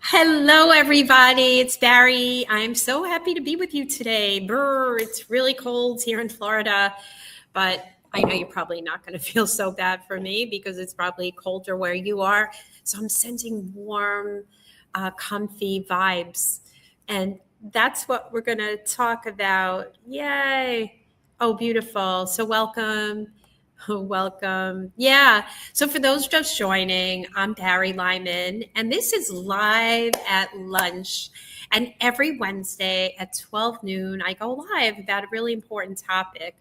Hello, everybody. It's Barry. I'm so happy to be with you today. Brr, it's really cold here in Florida, but I know you're probably not going to feel so bad for me because it's probably colder where you are. So I'm sending warm, comfy vibes. And that's what we're going to talk about. Yay. Oh, beautiful. So welcome. Welcome. Yeah. So, for those just joining, I'm Barry Lyman, and this is Live at Lunch. And every Wednesday at 12 noon, I go live about a really important topic.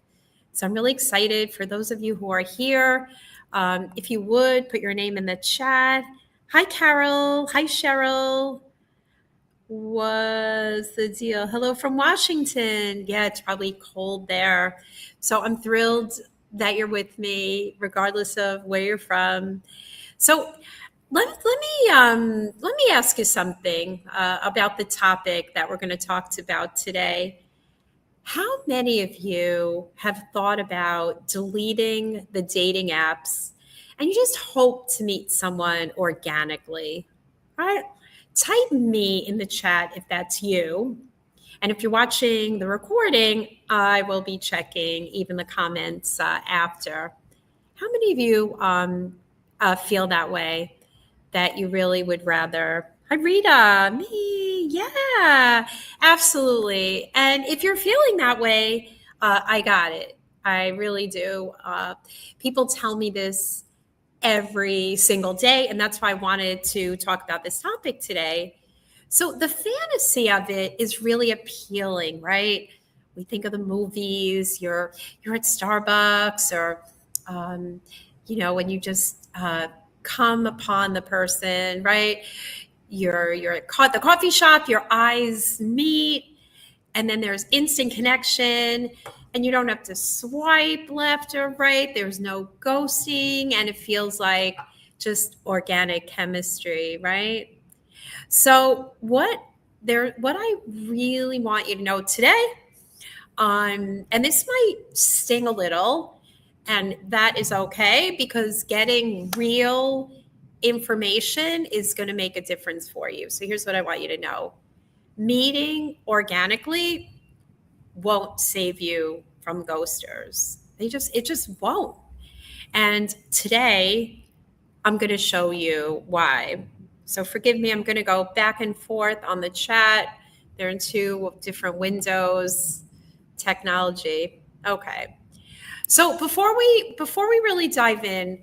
So, I'm really excited for those of you who are here. If you would put your name in the chat. Hi, Carol. Hi, Cheryl. What's the deal? Hello from Washington. Yeah, it's probably cold there. So I'm thrilled that you're with me, regardless of where you're from. So let me ask you something about the topic that we're going to talk about today. How many of you have thought about deleting the dating apps and you just hope to meet someone organically? Right? Type me in the chat if that's you. And if you're watching the recording, I will be checking even the comments after. How many of you feel that way? That you really would rather? Hi, Rita, me, yeah, absolutely. And if you're feeling that way, I got it. I really do. People tell me this every single day, and that's why I wanted to talk about this topic today. So the fantasy of it is really appealing, right? We think of the movies. You're at Starbucks, or when you just come upon the person, right? You're at the coffee shop. Your eyes meet, and then there's instant connection, and you don't have to swipe left or right. There's no ghosting, and it feels like just organic chemistry, right? So what I really want you to know today, and this might sting a little, and that is okay, because getting real information is going to make a difference for you. So here's what I want you to know. Meeting organically won't save you from ghosters. It just won't. And today I'm going to show you why. So forgive me, I'm going to go back and forth on the chat. They're in two different windows. Technology. Okay. So before we really dive in,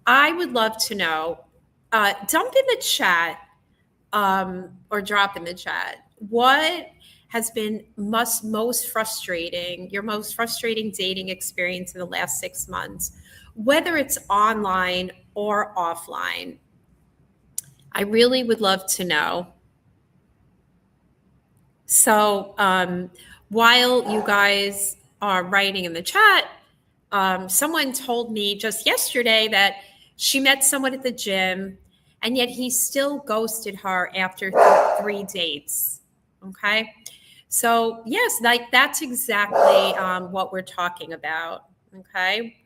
I would love to know, dump in the chat, or drop in the chat, what has been most frustrating, your most frustrating dating experience in the last 6 months, whether it's online or offline. I really would love to know. So while you guys are writing in the chat, someone told me just yesterday that she met someone at the gym and yet he still ghosted her after 3 dates. Okay. So, yes, like that's exactly what we're talking about. Okay.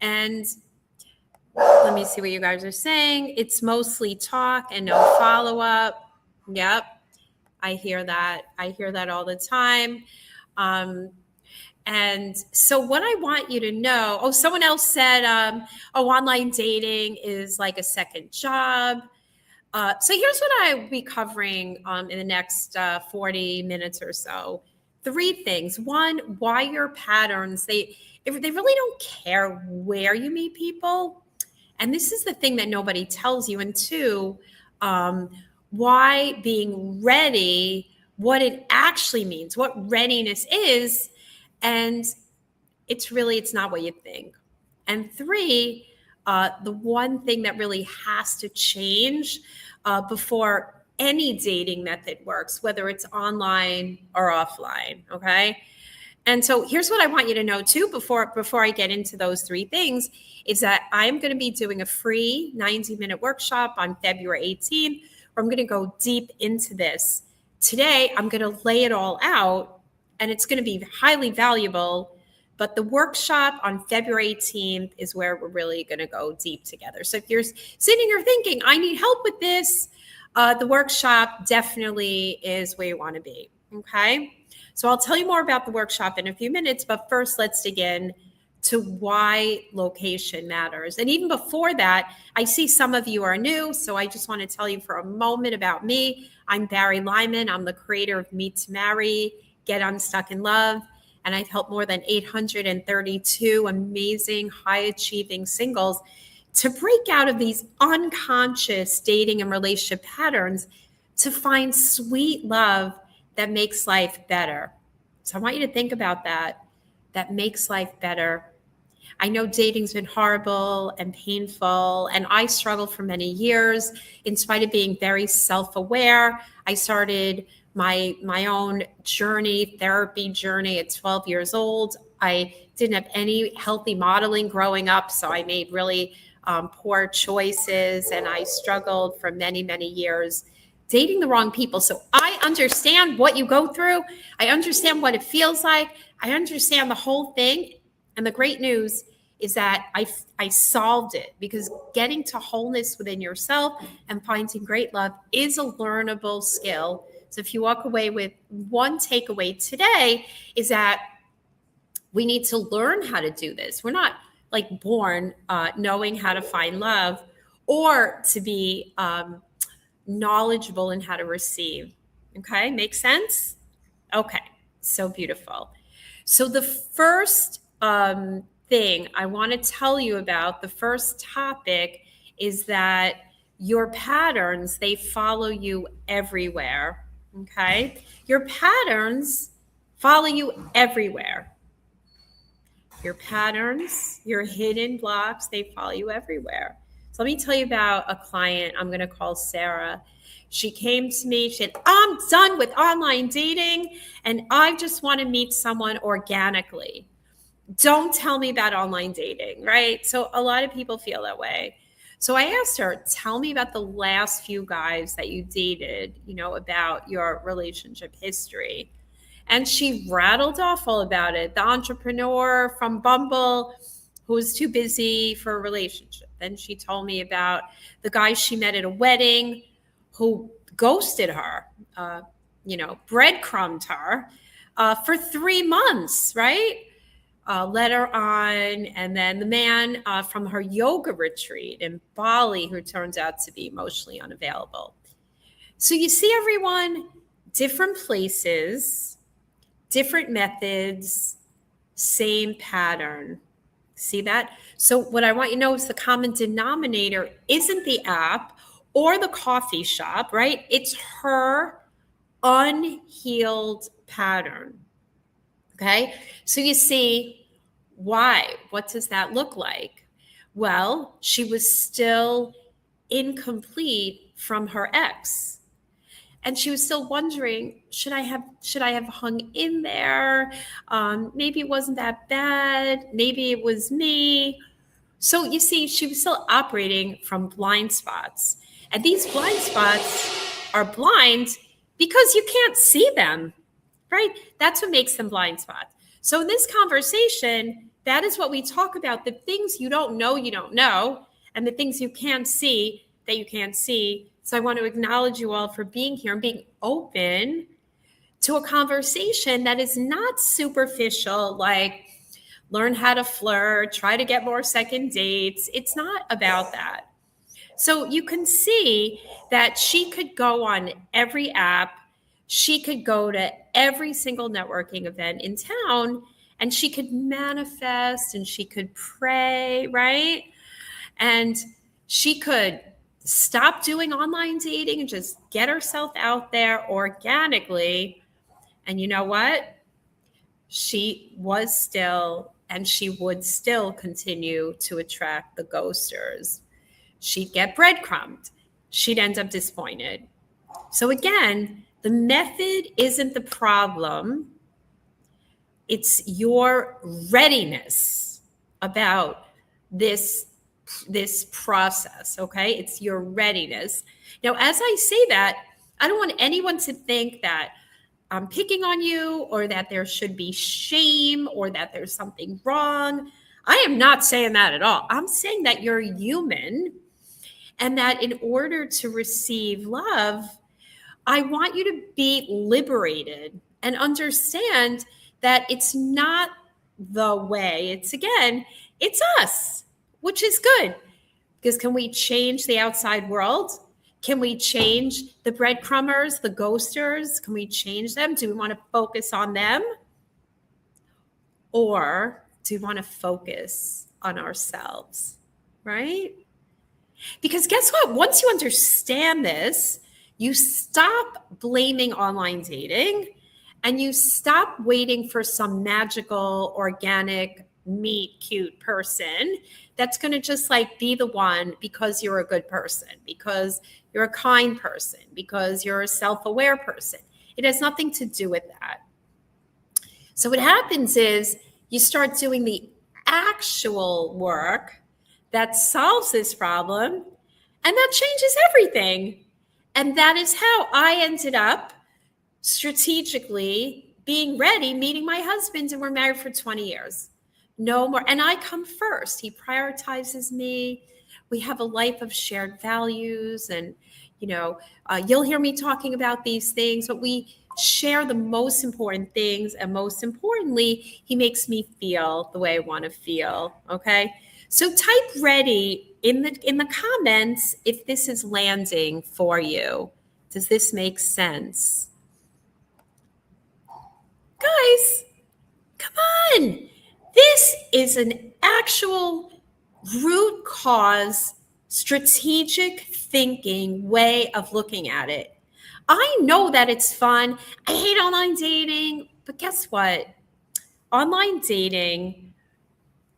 And let me see what you guys are saying. It's mostly talk and no follow up. Yep. I hear that. I hear that all the time. And so, what I want you to know, someone else said, online dating is like a second job. So, here's what I'll be covering in the next 40 minutes or so. 3 things. One, why your patterns, they really don't care where you meet people. And this is the thing that nobody tells you. And two, why being ready, what it actually means, what readiness is. And it's not what you think. And 3, the one thing that really has to change before any dating method works, whether it's online or offline. Okay. And so here's what I want you to know too, before I get into those 3 things, is that I'm going to be doing a free 90-minute workshop on February 18th, where I'm going to go deep into this. Today, I'm going to lay it all out, and it's going to be highly valuable. But the workshop on February 18th is where we're really going to go deep together. So if you're sitting here thinking, I need help with this, the workshop definitely is where you want to be. Okay. So I'll tell you more about the workshop in a few minutes, but first let's dig in to why location matters. And even before that, I see some of you are new, so I just want to tell you for a moment about me. I'm Barry Lyman. I'm the creator of Meet to Marry, Get Unstuck in Love, and I've helped more than 832 amazing, high-achieving singles to break out of these unconscious dating and relationship patterns to find sweet love that makes life better. So I want you to think about that. That makes life better. I know dating's been horrible and painful, and I struggled for many years. In spite of being very self-aware, I started my own journey, therapy journey at 12 years old. I didn't have any healthy modeling growing up, so I made really poor choices, and I struggled for many, many years dating the wrong people. So I understand what you go through. I understand what it feels like. I understand the whole thing. And the great news is that I solved it, because getting to wholeness within yourself and finding great love is a learnable skill. So if you walk away with one takeaway today, is that we need to learn how to do this. We're not like born knowing how to find love or to be knowledgeable in how to receive. Okay, makes sense? Okay, so beautiful. So the first thing I want to tell you about, the first topic, is that your patterns, they follow you everywhere. Okay, your patterns follow you everywhere. Your patterns, your hidden blocks, they follow you everywhere. So let me tell you about a client I'm going to call Sarah. She came to me, she said, I'm done with online dating and I just want to meet someone organically. Don't tell me about online dating, right? So a lot of people feel that way. So I asked her, tell me about the last few guys that you dated, about your relationship history. And she rattled off all about it. The entrepreneur from Bumble who was too busy for a relationship. Then she told me about the guy she met at a wedding who ghosted her, breadcrumbed her for 3 months, right? Led her on. And then the man from her yoga retreat in Bali, who turns out to be emotionally unavailable. So you see, everyone, different places, different methods, same pattern. See that? So what I want you to know is the common denominator isn't the app or the coffee shop, right? It's her unhealed pattern. Okay. So you see, why? What does that look like? Well, she was still incomplete from her ex. And she was still wondering, should I have hung in there? Maybe it wasn't that bad. Maybe it was me. So you see, she was still operating from blind spots. And these blind spots are blind because you can't see them, right? That's what makes them blind spots. So in this conversation, that is what we talk about. The things you don't know, and the things you can't see that you can't see. So I want to acknowledge you all for being here and being open to a conversation that is not superficial, like learn how to flirt, try to get more second dates. It's not about that. So you can see that she could go on every app. She could go to every single networking event in town, and she could manifest and she could pray, right? And she could stop doing online dating and just get herself out there organically. And you know what? She was still, and she would still continue to attract the ghosters. She'd get breadcrumbed. She'd end up disappointed. So again, the method isn't the problem. It's your readiness about this process, okay? It's your readiness. Now, as I say that, I don't want anyone to think that I'm picking on you or that there should be shame or that there's something wrong. I am not saying that at all. I'm saying that you're human and that in order to receive love, I want you to be liberated and understand that it's not the way. It's us, which is good. Because can we change the outside world? Can we change the breadcrumbers, the ghosters? Can we change them? Do we want to focus on them? Or do we want to focus on ourselves, right? Because guess what? Once you understand this, you stop blaming online dating and you stop waiting for some magical, organic, meet cute person that's going to just like be the one because you're a good person, because you're a kind person, because you're a self-aware person. It has nothing to do with that. So what happens is you start doing the actual work that solves this problem, and that changes everything. And that is how I ended up strategically being ready, meeting my husband, and we're married for 20 years. No more. And I come first. He prioritizes me. We have a life of shared values. And, you'll hear me talking about these things, but we share the most important things. And most importantly, he makes me feel the way I want to feel. Okay. So type ready in the comments if this is landing for you. Does this make sense? Guys, come on. This is an actual root cause, strategic thinking way of looking at it. I know that it's fun. I hate online dating, but guess what? Online dating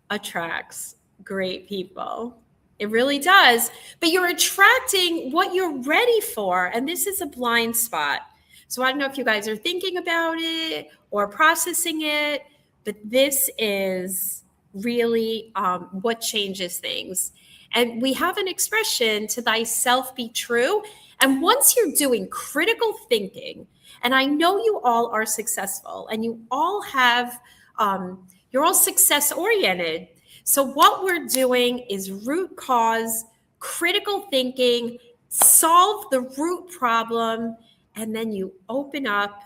attracts great people. It really does. But you're attracting what you're ready for. And this is a blind spot. So I don't know if you guys are thinking about it or processing it, but this is really what changes things. And we have an expression, to thyself be true. And once you're doing critical thinking, and I know you all are successful and you all have, you're all success oriented. So what we're doing is root cause, critical thinking, solve the root problem, and then you open up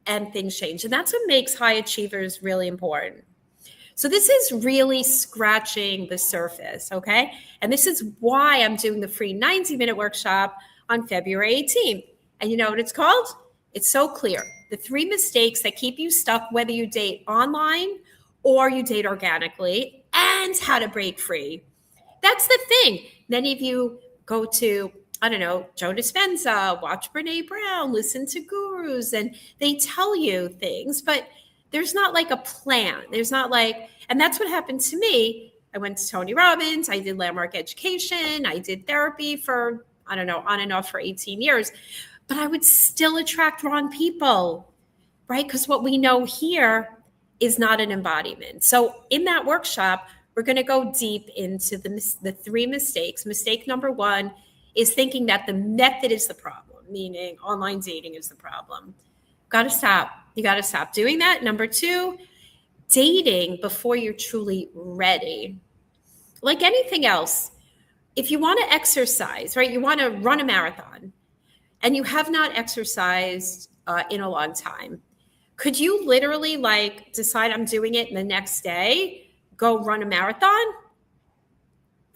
and things change. And that's what makes high achievers really important. So this is really scratching the surface, okay? And this is why I'm doing the free 90-minute workshop on February 18th. And you know what it's called? It's so clear. The 3 mistakes that keep you stuck, whether you date online or you date organically, and how to break free. That's the thing. Many of you go to, I don't know, Joe Dispenza, watch Brene Brown, listen to gurus, and they tell you things, but there's not like a plan. There's not like, and that's what happened to me. I went to Tony Robbins. I did landmark education. I did therapy for, I don't know, on and off for 18 years, but I would still attract wrong people, right? Because what we know here is not an embodiment. So in that workshop, we're going to go deep into the 3 mistakes. Mistake number 1 is thinking that the method is the problem, meaning online dating is the problem. Got to stop. You got to stop doing that. Number 2, dating before you're truly ready. Like anything else, if you want to exercise, right, you want to run a marathon and you have not exercised in a long time, could you literally like decide I'm doing it and the next day go run a marathon?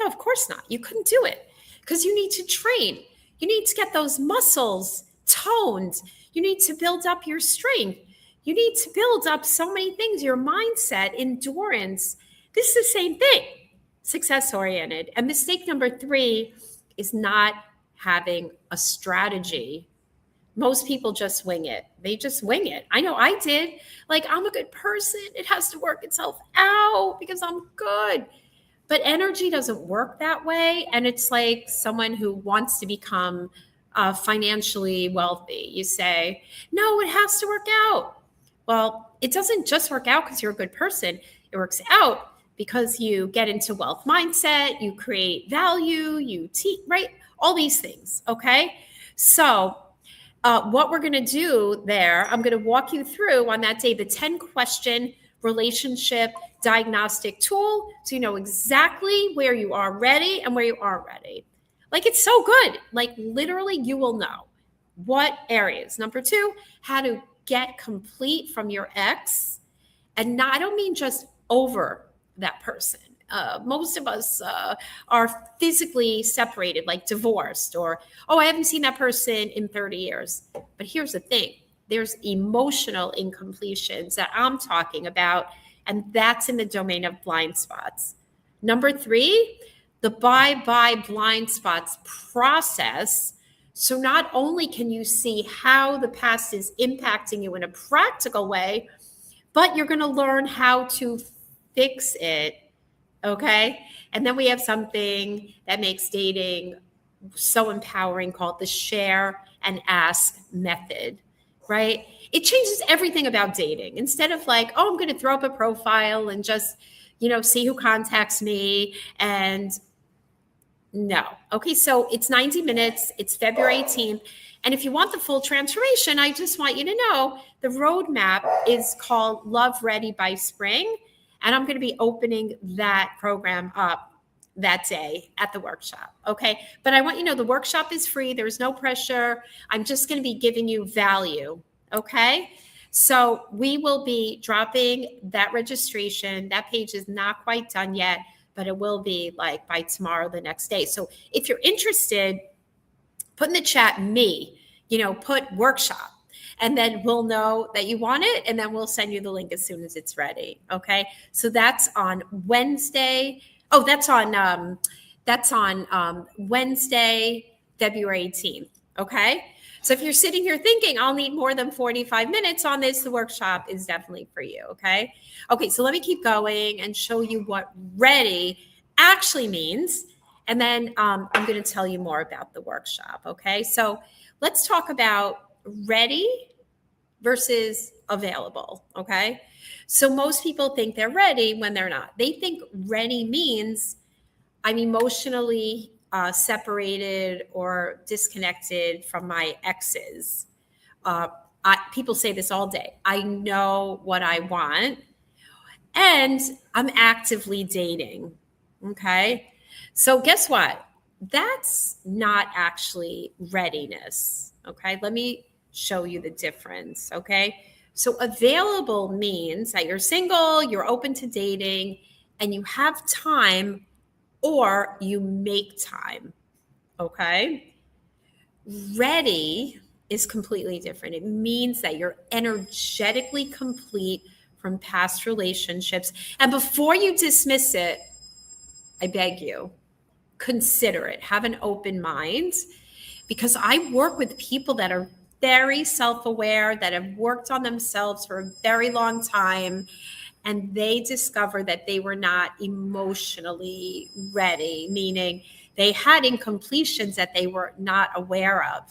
No, of course not. You couldn't do it because you need to train. You need to get those muscles toned. You need to build up your strength. You need to build up so many things, your mindset, endurance. This is the same thing, success oriented. And mistake number 3 is not having a strategy. Most people just wing it. They just wing it. I know I did. Like, I'm a good person. It has to work itself out because I'm good. But energy doesn't work that way. And it's like someone who wants to become financially wealthy. You say, no, it has to work out. Well, it doesn't just work out because you're a good person. It works out because you get into wealth mindset, you create value, you teach, right? All these things, okay? So what we're going to do there, I'm going to walk you through on that day the 10-question relationship diagnostic tool so you know exactly where you are ready and where you aren't ready. Like, it's so good. Like, literally, you will know what areas. Number 2, how to get complete from your ex. And not, I don't mean just over that person. Most of us are physically separated, like divorced, or, oh, I haven't seen that person in 30 years. But here's the thing. There's emotional incompletions that I'm talking about, and that's in the domain of blind spots. Number 3, the bye-bye blind spots process. So not only can you see how the past is impacting you in a practical way, but you're going to learn how to fix it, okay? And then we have something that makes dating so empowering called the share and ask method, right? It changes everything about dating. Instead of like, oh, I'm going to throw up a profile and just, see who contacts me. And no. Okay, so it's 90 minutes. It's February 18th. And if you want the full transformation, I just want you to know the roadmap is called Love Ready by Spring. And I'm going to be opening that program up that day at the workshop. Okay. But I want you to know the workshop is free. There's no pressure. I'm just going to be giving you value. Okay. So we will be dropping that registration. That page is not quite done yet, but it will be like by tomorrow, the next day. So if you're interested, put in the chat me, put workshop. And then we'll know that you want it, and then we'll send you the link as soon as it's ready. Okay. So that's on Wednesday. Oh, that's on Wednesday, February 18th. Okay. So if you're sitting here thinking I'll need more than 45 minutes on this, the workshop is definitely for you. Okay. Okay. So let me keep going and show you what ready actually means. And then I'm going to tell you more about the workshop. Okay. So let's talk about ready versus available. Okay. So most people think they're ready when they're not. They think ready means I'm emotionally separated or disconnected from my exes. People say this all day. I know what I want. and I'm actively dating. Okay. So guess what? That's not actually readiness. Okay. Let me show you the difference. Okay. So available means that you're single, you're open to dating, and you have time or you make time. Okay. Ready is completely different. It means that you're energetically complete from past relationships. And before you dismiss it, I beg you, consider it. Have an open mind, because I work with people that are very self aware, that have worked on themselves for a very long time, and they discover that they were not emotionally ready, meaning they had incompletions that they were not aware of.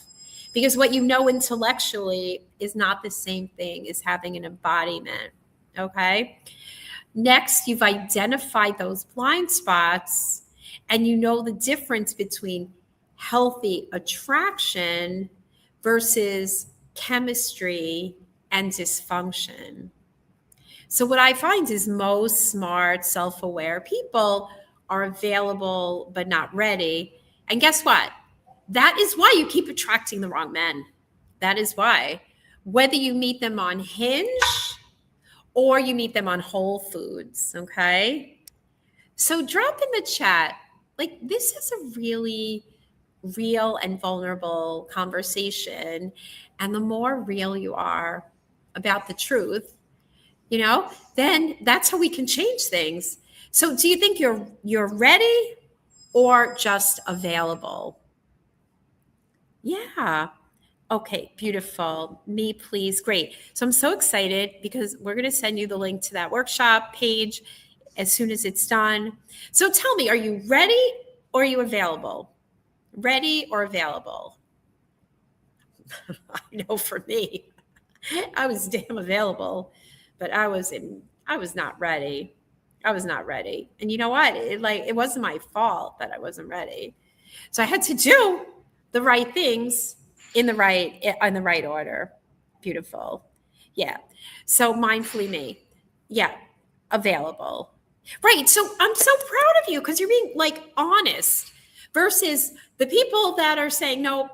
Because what you know intellectually is not the same thing as having an embodiment. Okay. Next, you've identified those blind spots and you know the difference between healthy attraction versus chemistry and dysfunction. So, what I find is most smart, self aware people are available but not ready. And guess what? That is why you keep attracting the wrong men. That is why. Whether you meet them on Hinge or you meet them on Whole Foods, okay? So drop in the chat. Like, this is a really real and vulnerable conversation. And the more real you are about the truth, then that's how we can change things. So do you think you're ready or just available? Yeah. Okay, beautiful. Me, please. Great. So I'm so excited because we're going to send you the link to that workshop page as soon as it's done. So tell me, are you ready or are you available? Ready or available? I know for me, I was damn available, but I was not ready. I was not ready. And you know what? It wasn't my fault that I wasn't ready. So I had to do the right things in the right order. Beautiful. Yeah. So mindfully me. Yeah. Available. Right. So I'm so proud of you because you're being like honest versus the people that are saying, no,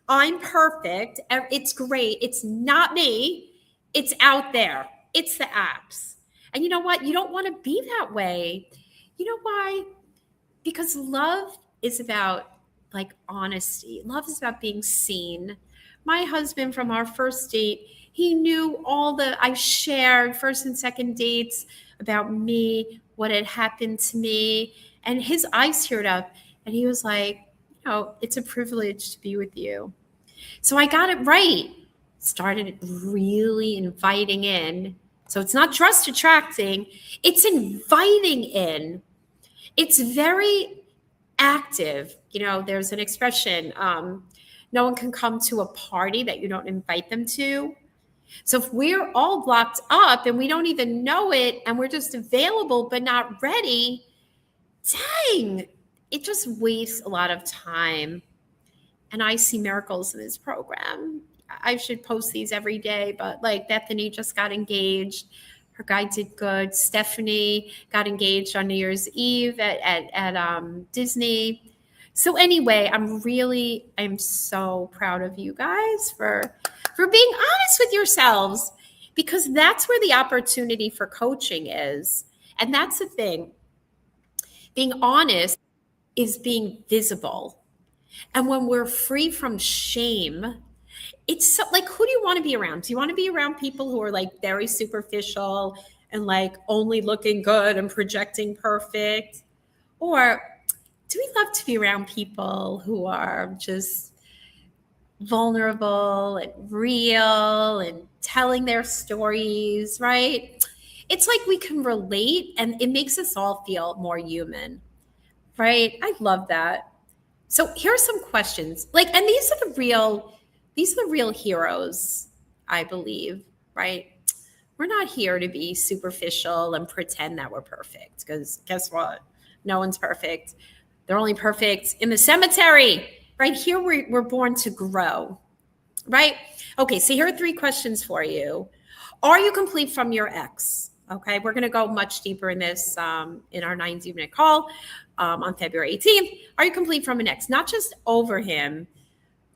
I'm perfect. It's great. It's not me. It's out there. It's the apps. And you know what? You don't want to be that way. You know why? Because love is about like honesty. Love is about being seen. My husband, from our first date, he knew all I shared first and second dates about me, what had happened to me. And his eyes teared up and he was like, it's a privilege to be with you. So I got it right. Started really inviting in. So it's not just attracting, it's inviting in. It's very active. There's an expression, no one can come to a party that you don't invite them to. So if we're all blocked up and we don't even know it and we're just available but not ready, dang, it just wastes a lot of time. And I see miracles in this program. I should post these every day, but like Bethany just got engaged. Her guy did good. Stephanie got engaged on New Year's Eve at Disney. So anyway, I'm so proud of you guys for being honest with yourselves, because that's where the opportunity for coaching is. And that's the thing. Being honest is being visible. And when we're free from shame, it's so, like, who do you want to be around? Do you want to be around people who are like very superficial and like only looking good and projecting perfect? Or do we love to be around people who are just vulnerable and real and telling their stories, right? It's like we can relate and it makes us all feel more human, right? I love that. So here's some questions. And these are the real heroes, I believe, right? We're not here to be superficial and pretend that we're perfect, because guess what? No one's perfect. They're only perfect in the cemetery. Right here, we're born to grow, right? Okay, so here are 3 questions for you. Are you complete from your ex? Okay, we're going to go much deeper in this in our 90-minute call on February 18th. Are you complete from an ex? Not just over him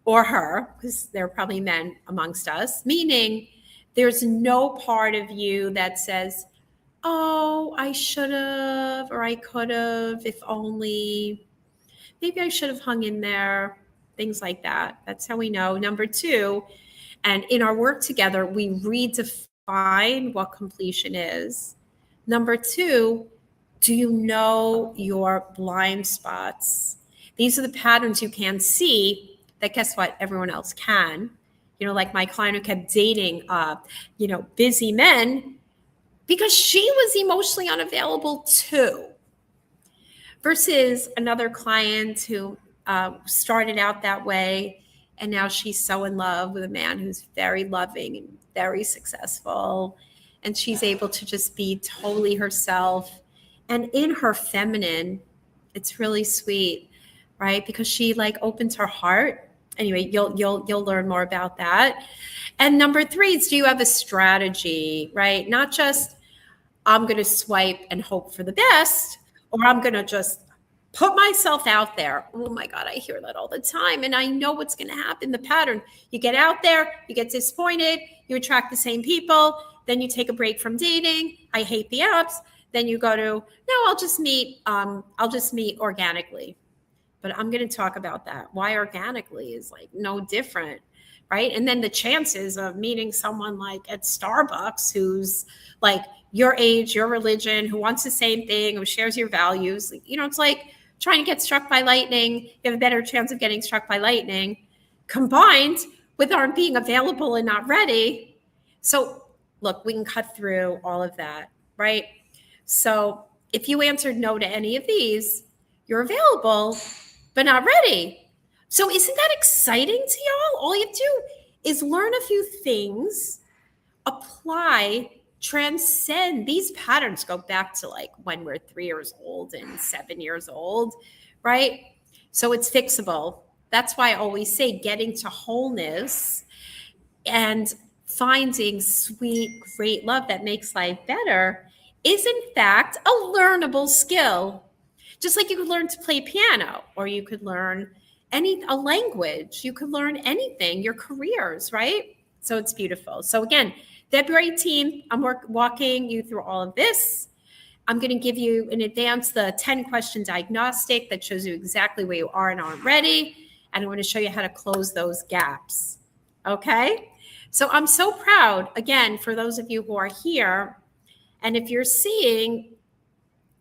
or her, because there are probably men amongst us, meaning there's no part of you that says, oh, I should have, or I could have, if only, maybe I should have hung in there, things like that. That's how we know. Number two, and in our work together, we redefine what completion is. Number two, do you know your blind spots? These are the patterns you can see that, guess what, everyone else can. Like my client who kept dating, busy men because she was emotionally unavailable too. Versus another client who started out that way, and now she's so in love with a man who's very loving and very successful, and she's able to just be totally herself and in her feminine. It's really sweet, right? Because she opens her heart. Anyway, you'll learn more about that. And number three is, do you have a strategy, right? Not just I'm going to swipe and hope for the best, or I'm going to just put myself out there. Oh my God, I hear that all the time. And I know what's going to happen. The pattern, you get out there, you get disappointed, you attract the same people, then you take a break from dating. I hate the apps. Then you go to, no, I'll just meet organically. But I'm going to talk about that. Why organically is no different, right? And then the chances of meeting someone at Starbucks who's your age, your religion, who wants the same thing, who shares your values. It's like trying to get struck by lightning. You have a better chance of getting struck by lightning combined with our being available and not ready. So look, we can cut through all of that, right? So if you answered no to any of these, you're available, but not ready. So isn't that exciting to y'all? All you have to do is learn a few things, apply, transcend. These patterns go back to when we're 3 years old and 7 years old, right? So it's fixable. That's why I always say getting to wholeness and finding sweet, great love that makes life better is in fact a learnable skill. Just like you could learn to play piano, or you could learn a language, you could learn anything, your careers, right? So it's beautiful. So again, February 18th, I'm walking you through all of this. I'm going to give you in advance the 10-question diagnostic that shows you exactly where you are and aren't ready. And I'm going to show you how to close those gaps. Okay? So I'm so proud, again, for those of you who are here. And if you're seeing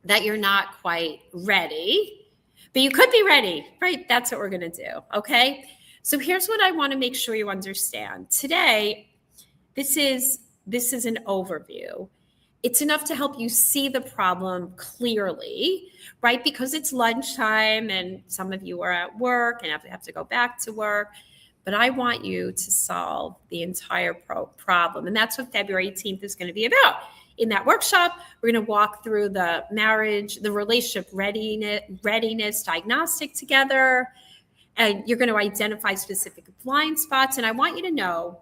that you're not quite ready, but you could be ready, right? That's what we're going to do. Okay? So here's what I want to make sure you understand. Today, this is an overview. It's enough to help you see the problem clearly, right? Because it's lunchtime and some of you are at work and have to go back to work. But I want you to solve the entire problem. And that's what February 18th is going to be about. In that workshop, we're going to walk through the marriage, the relationship readiness diagnostic together. And you're going to identify specific blind spots. And I want you to know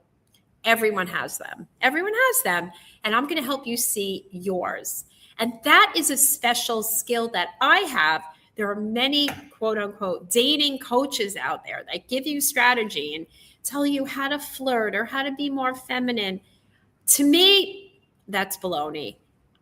everyone has them. Everyone has them. And I'm going to help you see yours. And that is a special skill that I have. There are many, quote unquote, dating coaches out there that give you strategy and tell you how to flirt or how to be more feminine. To me, that's baloney.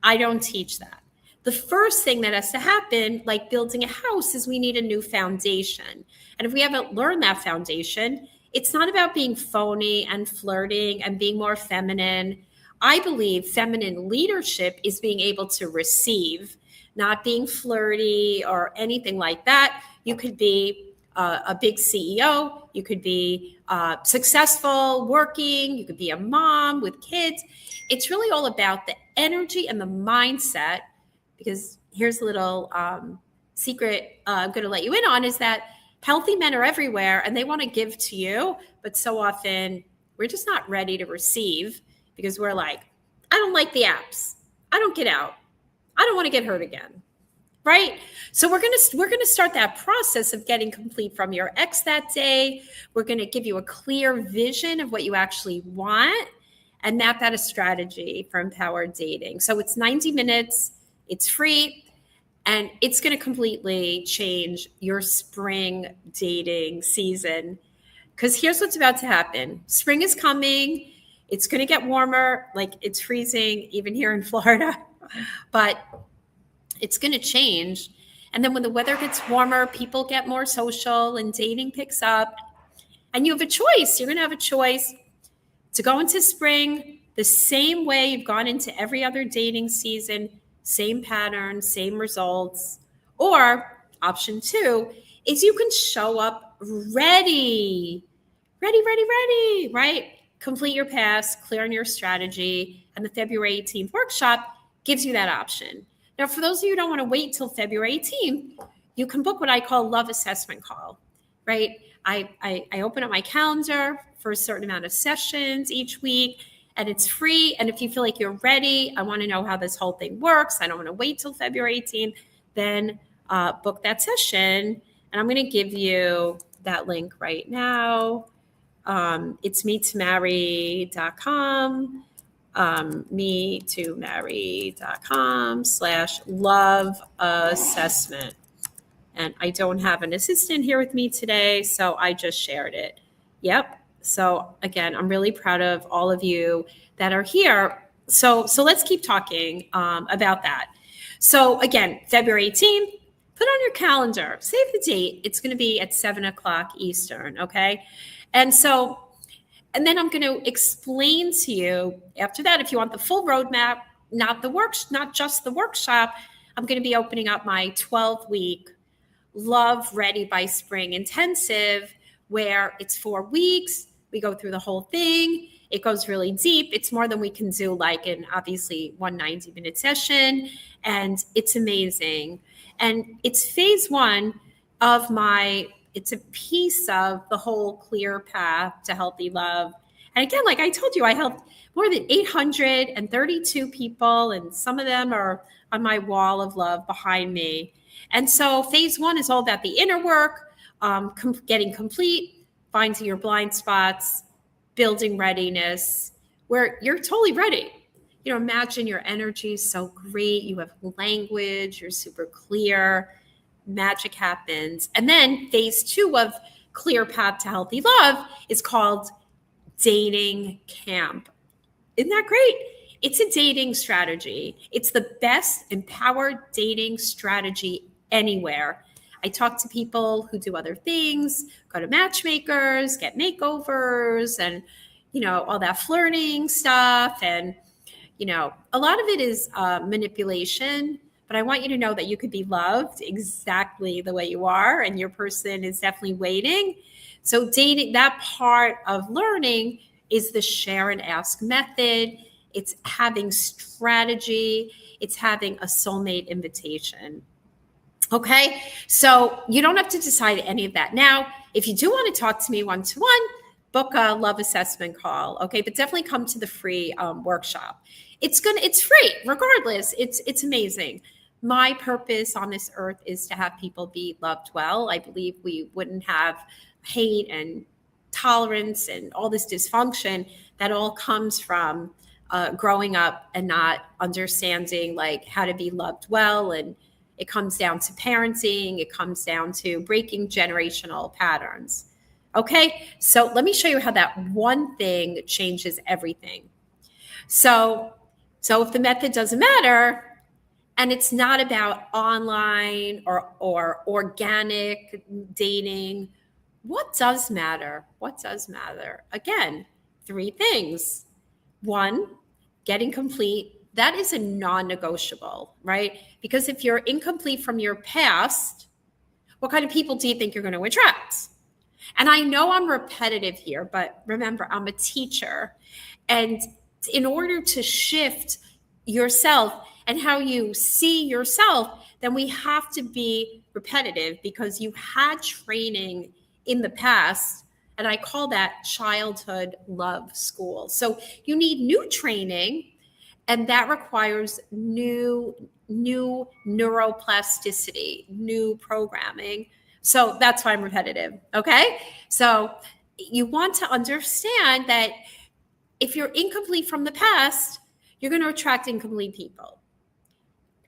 I don't teach that. The first thing that has to happen, like building a house, is we need a new foundation. And if we haven't learned that foundation, it's not about being phony and flirting and being more feminine. I believe feminine leadership is being able to receive, not being flirty or anything like that. You could be a big CEO. You could be successful, working. You could be a mom with kids. It's really all about the energy and the mindset, because here's a little secret I'm going to let you in on, is that healthy men are everywhere and they want to give to you, but so often we're just not ready to receive because we're like, I don't like the apps. I don't get out. I don't want to get hurt again. Right? So we're going to start that process of getting complete from your ex that day. We're going to give you a clear vision of what you actually want. and map out a strategy for empowered dating. So it's 90 minutes, it's free, and it's going to completely change your spring dating season. Because here's what's about to happen: spring is coming. It's going to get warmer, like it's freezing even here in Florida, but it's going to change. And then when the weather gets warmer, people get more social and dating picks up. And you have a choice. You're going to have a choice to go into spring the same way you've gone into every other dating season, same pattern, same results. Or option two is you can show up ready, right? Complete your pass, clear on your strategy, and the February 18th workshop gives you that option. Now, for those of you who don't want to wait till February 18th, you can book what I call love assessment call, right? I open up my calendar for a certain amount of sessions each week, and it's free. And if you feel like you're ready, I want to know how this whole thing works, I don't want to wait till February 18th, then book that session. And I'm going to give you that link right now. It's metomarry.com, metomarry.com/love assessment. And I don't have an assistant here with me today, so I just shared it. Yep. So again, I'm really proud of all of you that are here. So let's keep talking about that. So again, February 18th, put on your calendar, save the date. It's going to be at 7:00 Eastern. Okay. And then I'm going to explain to you after that, if you want the full roadmap, not just the workshop, I'm going to be opening up my 12-week Love Ready by Spring intensive, where it's 4 weeks. We go through the whole thing. It goes really deep. It's more than we can do like in obviously one 90-minute session. And it's amazing. And it's phase one of it's a piece of the whole clear path to healthy love. And again, like I told you, I helped more than 832 people, and some of them are on my wall of love behind me. And so phase one is all about the inner work, getting complete, finding your blind spots, building readiness, where you're totally ready. You know, imagine your energy is so great. You have language, you're super clear, magic happens. And then phase two of Clear Path to Healthy Love is called Dating Camp. Isn't that great? It's a dating strategy. It's the best empowered dating strategy anywhere. I talk to people who do other things, go to matchmakers, get makeovers, and, all that flirting stuff. And, a lot of it is manipulation, but I want you to know that you could be loved exactly the way you are, and your person is definitely waiting. So dating, that part of learning is the share and ask method. It's having strategy. It's having a soulmate invitation. Okay, so you don't have to decide any of that. Now, if you do want to talk to me one-to-one, book a love assessment call. Okay, but definitely come to the free workshop. It's free regardless. It's amazing. My purpose on this earth is to have people be loved well. I believe we wouldn't have hate and tolerance and all this dysfunction that all comes from growing up and not understanding like how to be loved well. And it comes down to parenting. It comes down to breaking generational patterns. Okay, so let me show you how that one thing changes everything. So if the method doesn't matter, and it's not about online or organic dating, what does matter? What does matter? Again, 3 things. 1, getting complete. That is a non-negotiable, right? Because if you're incomplete from your past, what kind of people do you think you're going to attract? And I know I'm repetitive here, but remember, I'm a teacher. And in order to shift yourself and how you see yourself, then we have to be repetitive because you had training in the past. And I call that childhood love school. So you need new training, and that requires new neuroplasticity, new programming. So that's why I'm repetitive. Okay. So you want to understand that if you're incomplete from the past, you're going to attract incomplete people.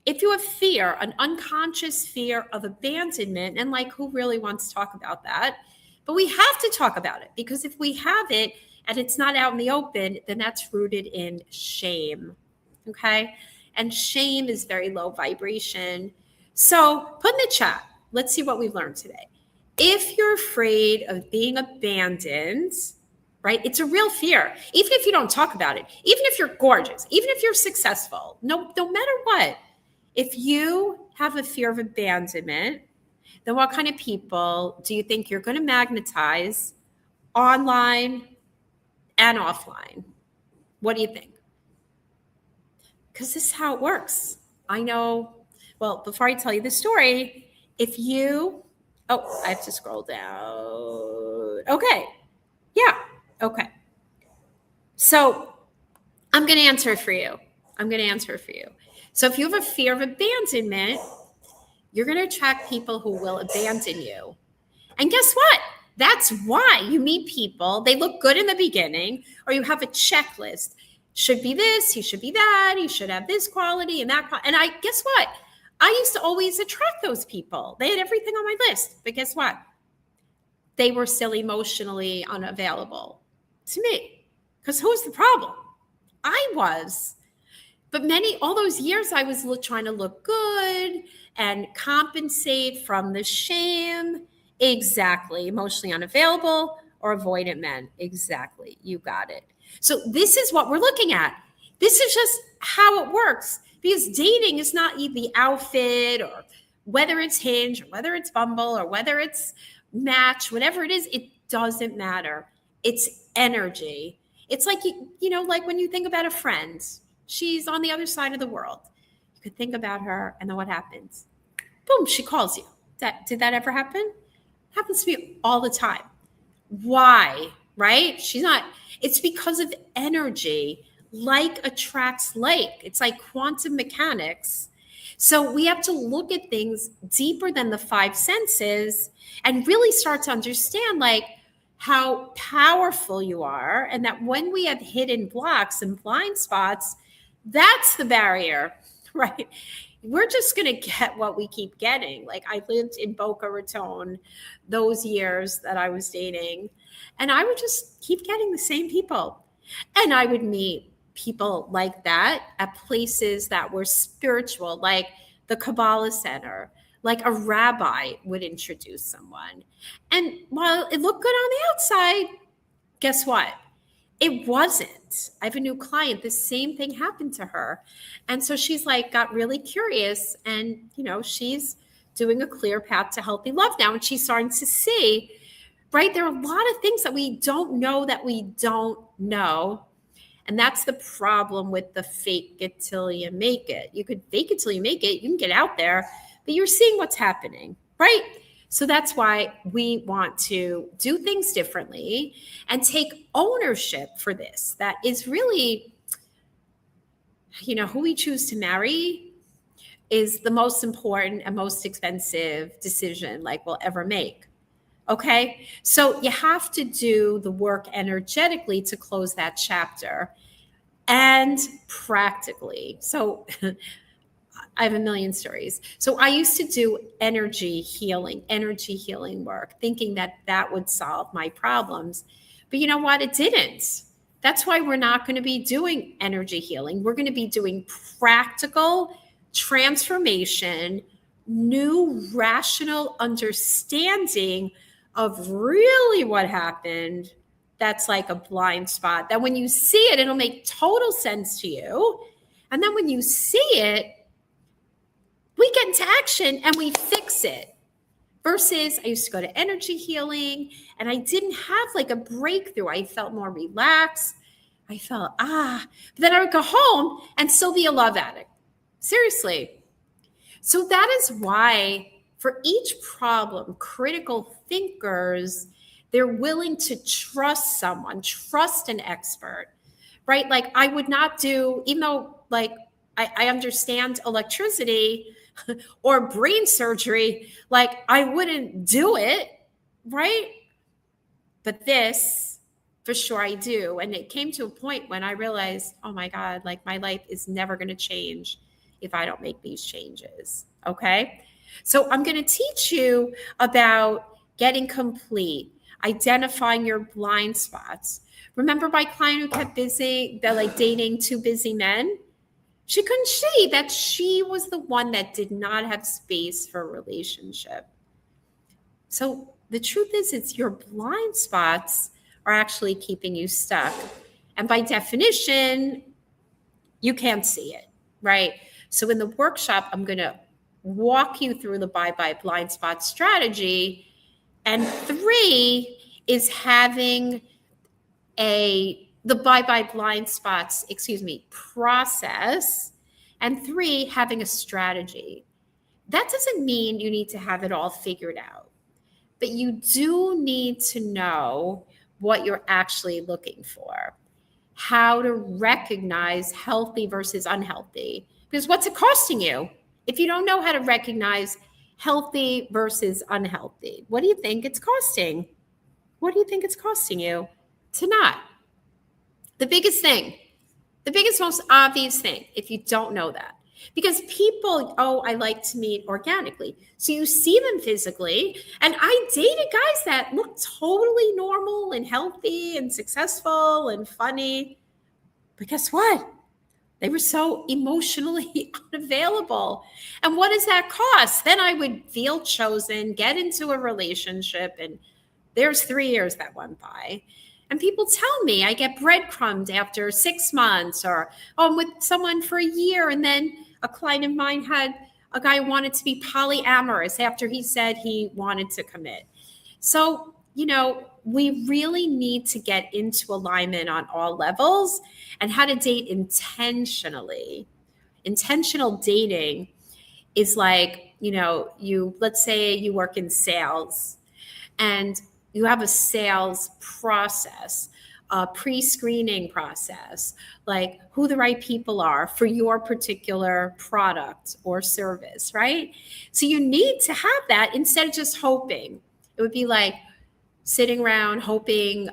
If you have fear, an unconscious fear of abandonment, and like who really wants to talk about that? But we have to talk about it, because if we have it and it's not out in the open, then that's rooted in shame. Okay. And shame is very low vibration. So put in the chat, let's see what we've learned today. If you're afraid of being abandoned, right? It's a real fear. Even if you don't talk about it, even if you're gorgeous, even if you're successful, no matter what, if you have a fear of abandonment, then what kind of people do you think you're going to magnetize online and offline? What do you think? Because this is how it works. I know. Well, before I tell you the story, if you, I have to scroll down. Okay. Yeah. Okay. So I'm going to answer for you. So if you have a fear of abandonment, you're going to attract people who will abandon you. And guess what? That's why you meet people. They look good in the beginning, or you have a checklist. Should be this, he should be that, he should have this quality and that. And guess what? I used to always attract those people. They had everything on my list. But guess what? They were still emotionally unavailable to me. Because who was the problem? I was. But all those years I was trying to look good and compensate from the shame. Exactly. Emotionally unavailable or avoidant men. Exactly. You got it. So this is what we're looking at. This is just how it works, because dating is not the outfit, or whether it's Hinge, or whether it's Bumble, or whether it's Match, whatever it is, it doesn't matter. It's energy. It's like, like when you think about a friend, she's on the other side of the world. You could think about her, and then what happens? Boom, she calls you. Did that ever happen? It happens to me all the time. Why? Right? It's because of energy. Like attracts like. It's like quantum mechanics. So we have to look at things deeper than the five senses and really start to understand how powerful you are, and that when we have hidden blocks and blind spots, that's the barrier, right? We're just going to get what we keep getting. Like, I lived in Boca Raton those years that I was dating, and I would just keep getting the same people. And I would meet people like that at places that were spiritual, like the Kabbalah Center, like a rabbi would introduce someone. And while it looked good on the outside, guess what? It wasn't. I have a new client. The same thing happened to her. And so she's got really curious, and, she's doing a clear path to healthy love now. And she's starting to see, right? There are a lot of things that we don't know that we don't know. And that's the problem with the fake it till you make it. You could fake it till you make it. You can get out there, but you're seeing what's happening, right? So that's why we want to do things differently and take ownership for this. That is really, who we choose to marry is the most important and most expensive decision we'll ever make. Okay. So you have to do the work energetically to close that chapter, and practically. So I have a million stories. So I used to do energy healing work, thinking that would solve my problems. But you know what? It didn't. That's why we're not going to be doing energy healing. We're going to be doing practical transformation, new rational understanding of really what happened. That's like a blind spot that when you see it, it'll make total sense to you. And then when you see it, we get into action and we fix it. Versus I used to go to energy healing and I didn't have a breakthrough. I felt more relaxed. I felt, but then I would go home and still be a love addict. Seriously. So that is why for each problem, critical thinkers, they're willing to trust someone, trust an expert, right? I would not do, even though I understand electricity or brain surgery, I wouldn't do it, right? But this, For sure I do. And it came to a point when I realized, oh my God, like my life is never going to change if I don't make these changes. Okay. So I'm going to teach you about getting complete, identifying your blind spots. Remember my client who kept busy, that like dating two busy men? She couldn't see that she was the one that did not have space for a relationship. So the truth is, it's your blind spots are actually keeping you stuck. And by definition, you can't see it, right? So in the workshop, I'm going to walk you through the bye bye blind spot strategy. And three is having the bye bye blind spots, process. And three, having a strategy. That doesn't mean you need to have it all figured out, but you do need to know what you're actually looking for, how to recognize healthy versus unhealthy. Because what's it costing you if you don't know how to recognize healthy versus unhealthy? What do you think it's costing? What do you think it's costing you to not? The biggest thing, the biggest, most obvious thing, if you don't know that. Because people, oh, I like to meet organically. So you see them physically. And I dated guys that looked totally normal and healthy and successful and funny. But guess what? They were so emotionally unavailable. And what does that cost? Then I would feel chosen, get into a relationship, and there's 3 years that went by. And people tell me I get breadcrumbed after 6 months, or oh, I'm with someone for a year. And then a client of mine had a guy who wanted to be polyamorous after he said he wanted to commit. So, we really need to get into alignment on all levels and how to date intentionally. Intentional dating is like, let's say you work in sales and you have a sales process, a pre-screening process, like who the right people are for your particular product or service, right? So you need to have that instead of just hoping. It would be like sitting around hoping,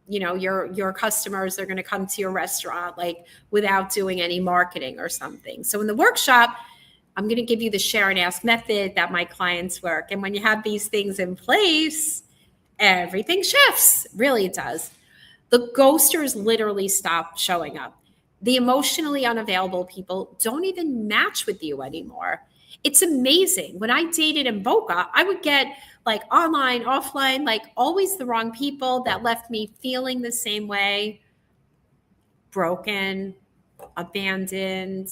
your customers are going to come to your restaurant, like without doing any marketing or something. So in the workshop, I'm going to give you the share and ask method that my clients work. And when you have these things in place, everything shifts. Really, it does. The ghosters literally stop showing up. The emotionally unavailable people don't even match with you anymore. It's amazing. When I dated in Boca, I would get like online, offline, like always the wrong people that left me feeling the same way, broken, abandoned.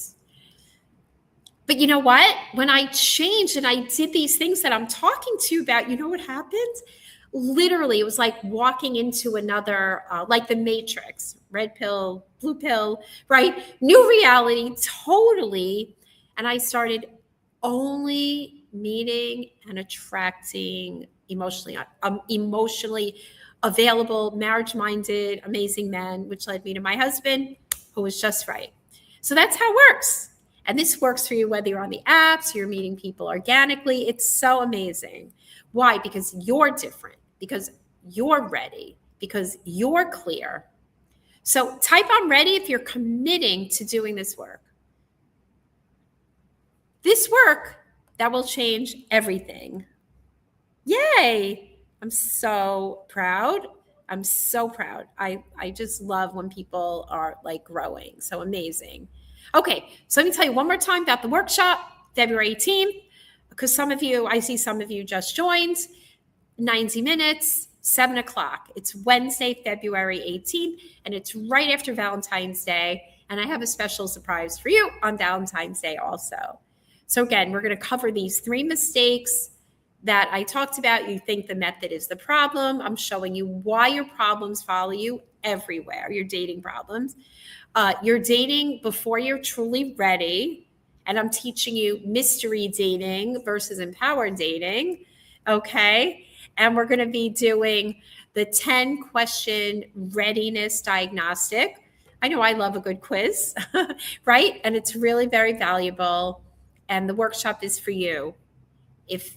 But you know what? When I changed and I did these things that I'm talking to you about, you know what happened? Literally, it was like walking into another, like the Matrix, red pill, blue pill, right? New reality, totally. And I started only meeting and attracting emotionally available, marriage-minded, amazing men, which led me to my husband, who was just right. So that's how it works. And this works for you whether you're on the apps, you're meeting people organically. It's so amazing. Why? Because you're different, because you're ready, because you're clear. So type I'm ready if you're committing to doing this work. This work that will change everything. Yay! I'm so proud. I'm so proud. I just love when people are like growing. So amazing. Okay, so let me tell you one more time about the workshop, February 18th, because I see some of you just joined. 90 minutes, 7 o'clock. It's Wednesday, February 18th, and it's right after Valentine's Day. And I have a special surprise for you on Valentine's Day also. So again, we're going to cover these 3 mistakes that I talked about. You think the method is the problem. I'm showing you why your problems follow you everywhere, your dating problems. You're dating before you're truly ready. And I'm teaching you mystery dating versus empowered dating. Okay. And we're going to be doing the 10-question readiness diagnostic. I know I love a good quiz, right? And it's really very valuable. And the workshop is for you. If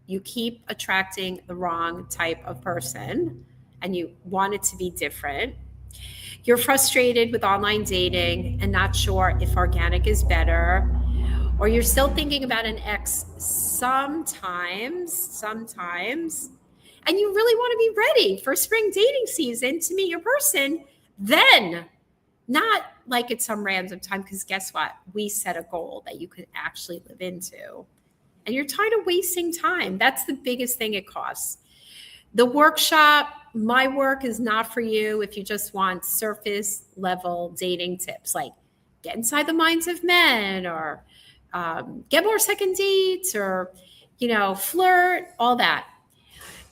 you keep attracting the wrong type of person and you want it to be different. You're frustrated with online dating and not sure if organic is better, or you're still thinking about an ex sometimes, and you really want to be ready for spring dating season to meet your person, then not like at some random time, because guess what? We set a goal that you could actually live into. And you're tired of wasting time. That's the biggest thing it costs. The workshop, my work is not for you if you just want surface level dating tips, like get inside the minds of men, or get more second dates, or, flirt, all that.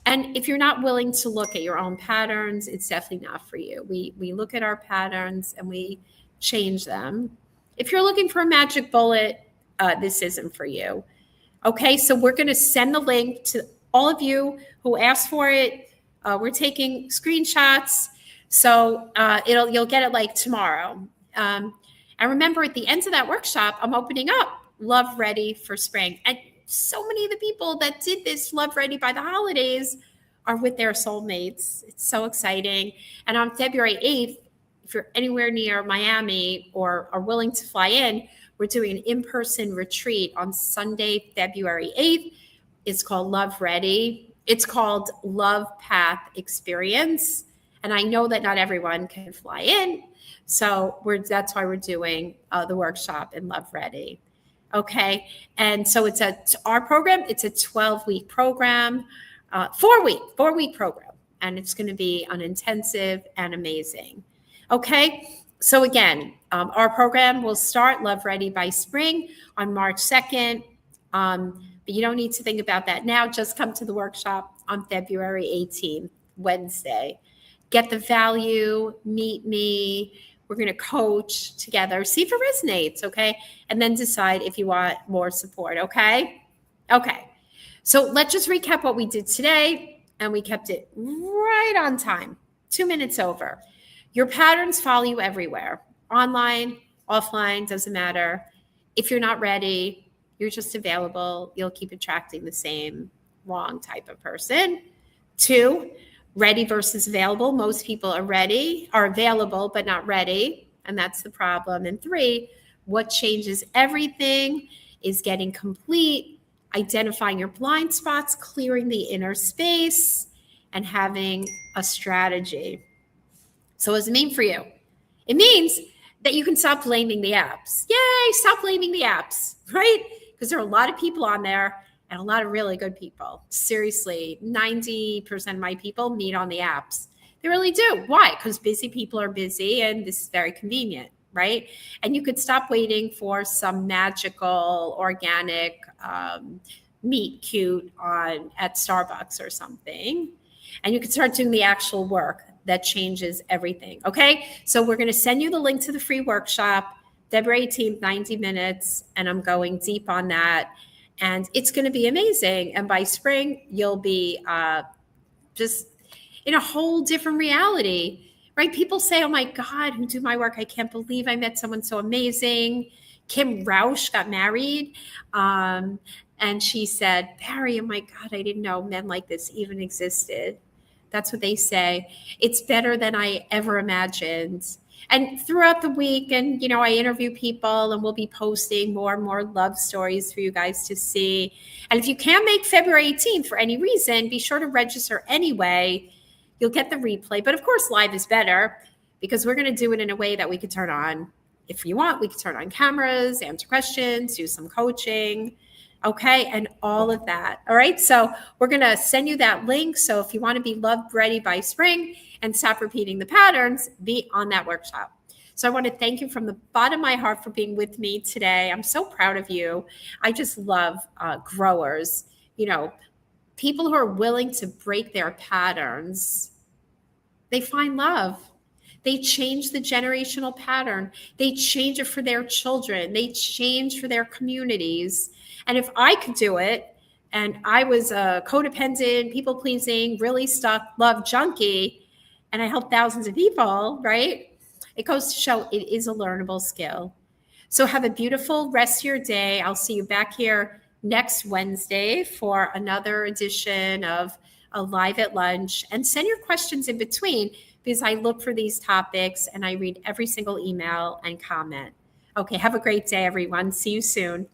And if you're not willing to look at your own patterns, it's definitely not for you. We look at our patterns and we change them. If you're looking for a magic bullet, this isn't for you. Okay, so we're going to send the link to all of you who asked for it. We're taking screenshots, so you'll get it like tomorrow. And remember, at the end of that workshop, I'm opening up Love Ready for Spring. And so many of the people that did this Love Ready by the holidays are with their soulmates. It's so exciting. And on February 8th, if you're anywhere near Miami or are willing to fly in, we're doing an in-person retreat on Sunday, February 8th. It's called Love Ready. It's called Love Path Experience. And I know that not everyone can fly in. So that's why we're doing the workshop in Love Ready. Okay. And so our program, it's a 12-week program, 4-week program. And it's going to be an intensive and amazing. Okay. So again, our program will start Love Ready by Spring on March 2nd. But you don't need to think about that now. Just come to the workshop on February 18th, Wednesday. Get the value, meet me. We're going to coach together, see if it resonates, okay? And then decide if you want more support, okay? Okay. So let's just recap what we did today, and we kept it right on time, 2 minutes over. Your patterns follow you everywhere. Online, offline, doesn't matter. If you're not ready, you're just available. You'll keep attracting the same wrong type of person. 2, ready versus available. Most people are available, but not ready. And that's the problem. And 3, what changes everything is getting complete, identifying your blind spots, clearing the inner space, and having a strategy. So what does it mean for you? It means that you can stop blaming the apps. Yay, stop blaming the apps, right? Because there are a lot of people on there and a lot of really good people. Seriously, 90% of my people meet on the apps. They really do. Why? Because busy people are busy and this is very convenient, right? And you could stop waiting for some magical, organic meet cute at Starbucks or something. And you could start doing the actual work that changes everything. Okay. So we're going to send you the link to the free workshop, February 18th, 90 minutes. And I'm going deep on that. And it's going to be amazing. And by spring, you'll be just in a whole different reality, right? People say, oh my God, who do my work? I can't believe I met someone so amazing. Kim Rausch got married. And she said, Barry, oh my God, I didn't know men like this even existed. That's what they say. It's better than I ever imagined. And throughout the week, and I interview people, and we'll be posting more and more love stories for you guys to see. And if you can't make February 18th for any reason, be sure to register anyway. You'll get the replay. But of course, live is better because we're going to do it in a way that we could turn on. If you want, we could turn on cameras, answer questions, do some coaching. Okay. And all of that. All right. So we're going to send you that link. So if you want to be love ready by spring and stop repeating the patterns, be on that workshop. So I want to thank you from the bottom of my heart for being with me today. I'm so proud of you. I just love growers, people who are willing to break their patterns. They find love. They change the generational pattern. They change it for their children. They change for their communities. And if I could do it, and I was a codependent, people-pleasing, really stuck love junkie, and I helped thousands of people, right? It goes to show it is a learnable skill. So have a beautiful rest of your day. I'll see you back here next Wednesday for another edition of live at lunch, and send your questions in between because I look for these topics and I read every single email and comment. Okay, have a great day, everyone. See you soon.